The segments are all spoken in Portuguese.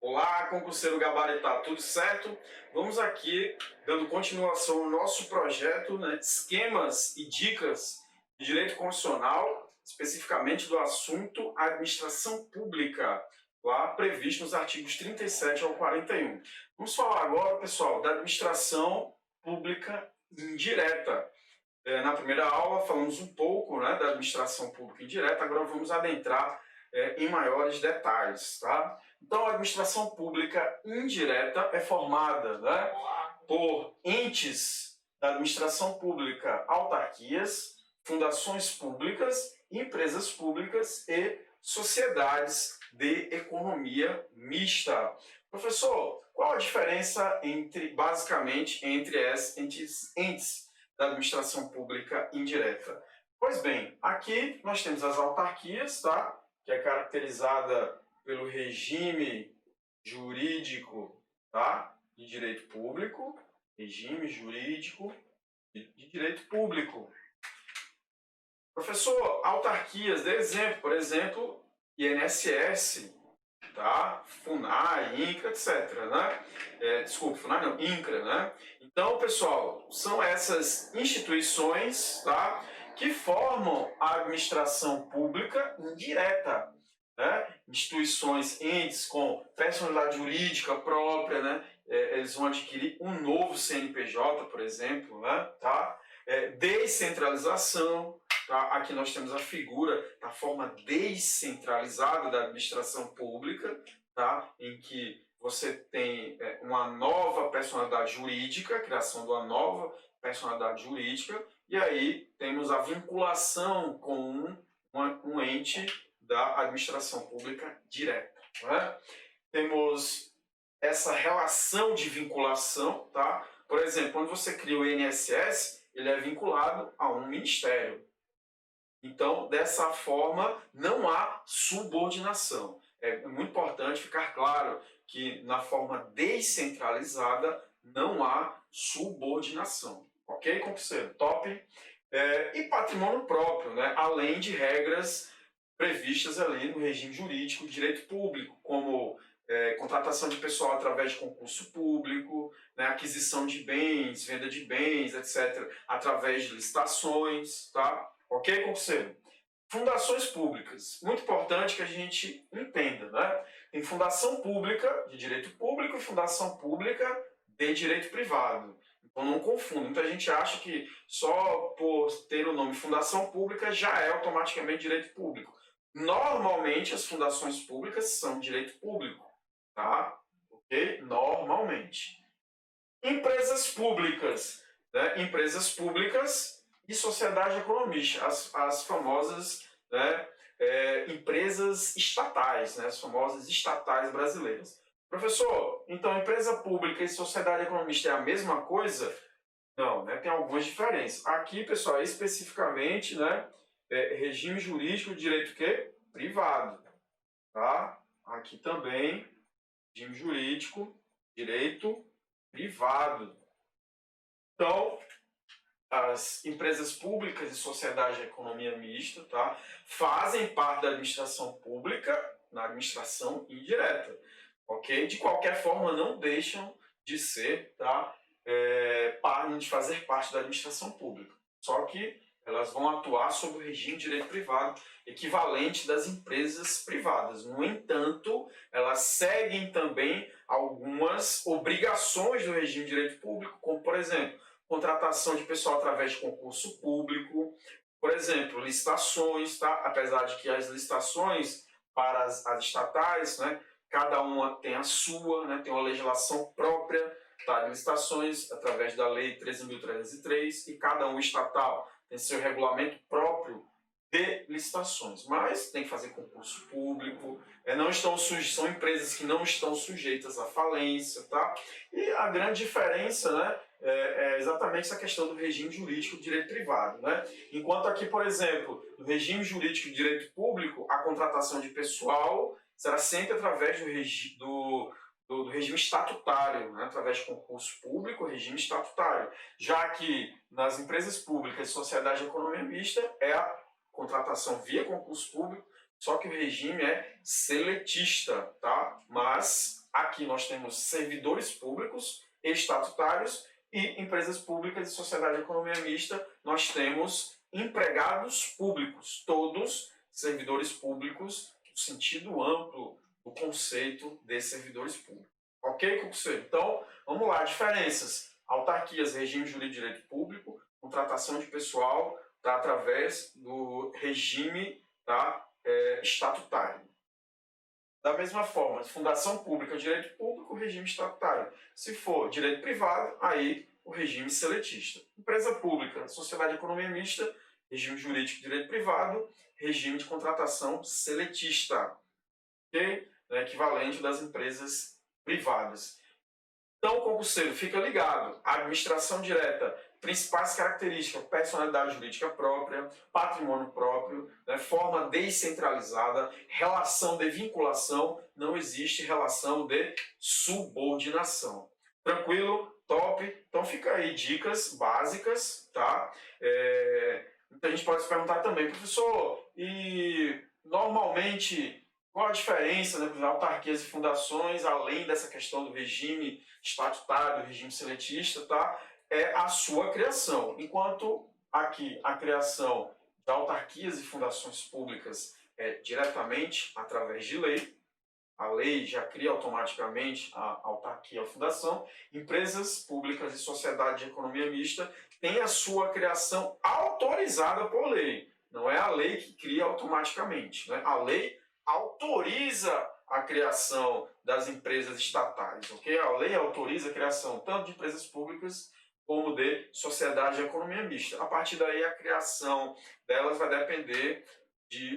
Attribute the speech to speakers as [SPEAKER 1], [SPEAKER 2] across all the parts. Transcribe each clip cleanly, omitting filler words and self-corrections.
[SPEAKER 1] Olá, concurseiro gabaritado, tudo certo? Vamos aqui dando continuação ao nosso projeto, né, esquemas e dicas de direito constitucional, especificamente do assunto administração pública, lá previsto nos artigos 37 ao 41. Vamos falar agora, pessoal, da administração pública indireta. Na primeira aula falamos um pouco, né, da administração pública indireta, agora vamos adentrar em maiores detalhes, tá? Então, a administração pública indireta é formada, né, por entes da administração pública, autarquias, fundações públicas, empresas públicas e sociedades de economia mista. Professor, qual a diferença basicamente entre esses entes da administração pública indireta? Pois bem, aqui nós temos as autarquias, tá? Que é caracterizada pelo regime jurídico, tá? De direito público, regime jurídico de direito público. Professor, autarquias, dê exemplo, por exemplo, INSS, tá? FUNAI, INCRA, etc, né? Desculpa, FUNAI não, INCRA, né? Então, pessoal, são essas instituições, tá? Que formam a administração pública indireta, né? Instituições, entes com personalidade jurídica própria, né? Eles vão adquirir um novo CNPJ, por exemplo, né? Tá? Descentralização, tá? Aqui nós temos a figura da forma descentralizada da administração pública, tá? Em que você tem uma nova personalidade jurídica, a criação de uma nova personalidade jurídica, e aí temos a vinculação com um ente da administração pública direta, né? Temos essa relação de vinculação, tá? Por exemplo, quando você cria o INSS, ele é vinculado a um ministério. Então, dessa forma, não há subordinação. É muito importante ficar claro que na forma descentralizada não há subordinação. Ok, concurseiro? Top? E patrimônio próprio, né? Além de regras previstas ali no regime jurídico de direito público, como contratação de pessoal através de concurso público, né, aquisição de bens, venda de bens, etc., através de licitações, tá? Ok, concurseiro? Fundações públicas. Muito importante que a gente entenda, né? Tem fundação pública de direito público e fundação pública de direito privado. Então não confunda. Muita gente acha que só por ter o nome fundação pública já é automaticamente direito público. Normalmente as fundações públicas são direito público, tá? Ok? Normalmente. Empresas públicas, né? Empresas públicas e sociedade economista, as famosas, né, empresas estatais, né, as famosas estatais brasileiras. Professor, então empresa pública e sociedade economista é a mesma coisa? Não, né, tem algumas diferenças. Aqui, pessoal, especificamente, né, regime jurídico de direito quê? Privado. Tá? Aqui também, regime jurídico, direito privado. Então, as empresas públicas e sociedade de economia mista, tá, fazem parte da administração pública na administração indireta, ok? De qualquer forma, não deixam de ser, tá, de fazer parte da administração pública. Só que elas vão atuar sob o regime de direito privado, equivalente das empresas privadas. No entanto, elas seguem também algumas obrigações do regime de direito público, como, por exemplo, contratação de pessoal através de concurso público, por exemplo, licitações, tá? Apesar de que as licitações para as estatais, né, cada uma tem a sua, né, tem uma legislação própria, tá, de licitações através da Lei 13.303 e cada um estatal tem seu regulamento próprio de licitações, mas tem que fazer concurso público, são empresas que não estão sujeitas à falência, tá? E a grande diferença, né, é exatamente essa questão do regime jurídico de direito privado, né? Enquanto aqui, por exemplo, no regime jurídico de direito público, a contratação de pessoal será sempre através do regime estatutário, né? Através de concurso público, regime estatutário. Já que nas empresas públicas e sociedade de economia mista é a contratação via concurso público, só que o regime é seletista, tá? Mas Aqui nós temos servidores públicos estatutários e empresas públicas e sociedade de economia mista, nós temos empregados públicos, todos servidores públicos, no sentido amplo do conceito de servidores públicos. Ok, concurseiro? Então, vamos lá, diferenças. Autarquias, regime jurídico de direito público, contratação de pessoal tá, através do regime tá, estatutário. Da mesma forma, fundação pública, direito público, regime estatutário. Se for direito privado, aí o regime seletista. Empresa pública, sociedade de economia mista, regime jurídico de direito privado, regime de contratação seletista, ok? É equivalente das empresas privadas. Então, concurseiro, fica ligado. Administração direta, principais características, personalidade jurídica própria, patrimônio próprio, né, forma descentralizada, relação de vinculação, não existe relação de subordinação. Tranquilo? Top? Então fica aí dicas básicas, tá? Muita gente pode se perguntar também, professor, e normalmente qual a diferença, né, de autarquias e fundações, além dessa questão do regime estatutário, do regime seletista, tá? É a sua criação. Enquanto aqui a criação de autarquias e fundações públicas é diretamente através de lei, a lei já cria automaticamente a autarquia e a fundação, empresas públicas e sociedade de economia mista têm a sua criação autorizada por lei. Não é a lei que cria automaticamente, né? A lei autoriza a criação das empresas estatais, ok? A lei autoriza a criação tanto de empresas públicas como de sociedade de economia mista. A partir daí, a criação delas vai depender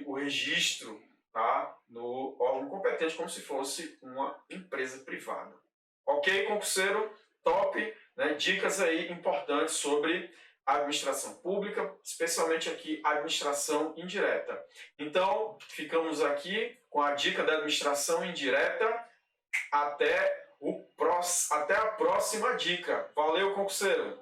[SPEAKER 1] do registro, tá, no órgão competente, como se fosse uma empresa privada. Ok, concurseiro? Top! Né? Dicas aí importantes sobre a administração pública, especialmente aqui a administração indireta. Então, ficamos aqui com a dica da administração indireta. Até a próxima dica. Valeu, concurseiro!